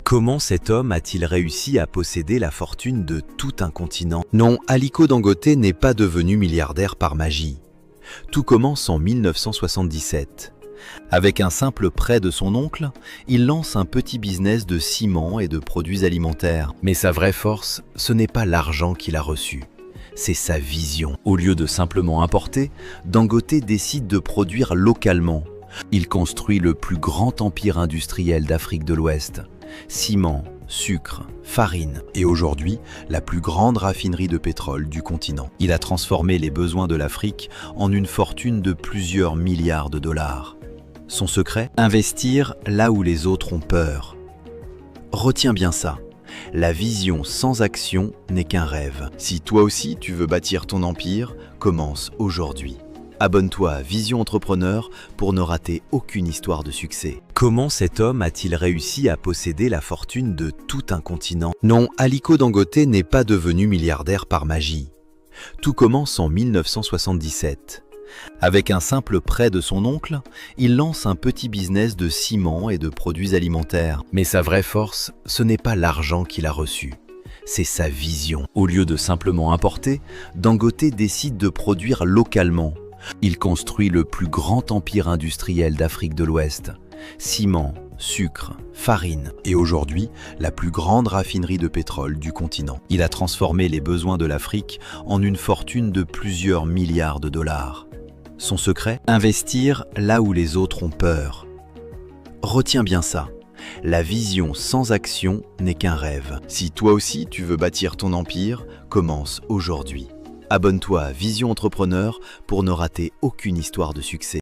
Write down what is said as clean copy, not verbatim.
Comment cet homme a-t-il réussi à posséder la fortune de tout un continent? Non, Aliko Dangote n'est pas devenu milliardaire par magie. Tout commence en 1977. Avec un simple prêt de son oncle, il lance un petit business de ciment et de produits alimentaires. Mais sa vraie force, ce n'est pas l'argent qu'il a reçu, c'est sa vision. Au lieu de simplement importer, Dangote décide de produire localement. Il construit le plus grand empire industriel d'Afrique de l'Ouest. Ciment, sucre, farine et aujourd'hui la plus grande raffinerie de pétrole du continent. Il a transformé les besoins de l'Afrique en une fortune de plusieurs milliards de dollars. Son secret? Investir là où les autres ont peur. Retiens bien ça, la vision sans action n'est qu'un rêve. Si toi aussi tu veux bâtir ton empire, commence aujourd'hui. Abonne-toi à Vision Entrepreneur pour ne rater aucune histoire de succès. Comment cet homme a-t-il réussi à posséder la fortune de tout un continent? Non, Aliko Dangote n'est pas devenu milliardaire par magie. Tout commence en 1977. Avec un simple prêt de son oncle, il lance un petit business de ciment et de produits alimentaires. Mais sa vraie force, ce n'est pas l'argent qu'il a reçu, c'est sa vision. Au lieu de simplement importer, Dangote décide de produire localement. Il construit le plus grand empire industriel d'Afrique de l'Ouest. Ciment, sucre, farine et aujourd'hui la plus grande raffinerie de pétrole du continent. Il a transformé les besoins de l'Afrique en une fortune de plusieurs milliards de dollars. Son secret? Investir là où les autres ont peur. Retiens bien ça, la vision sans action n'est qu'un rêve. Si toi aussi tu veux bâtir ton empire, commence aujourd'hui. Abonne-toi à Vision Entrepreneur pour ne rater aucune histoire de succès.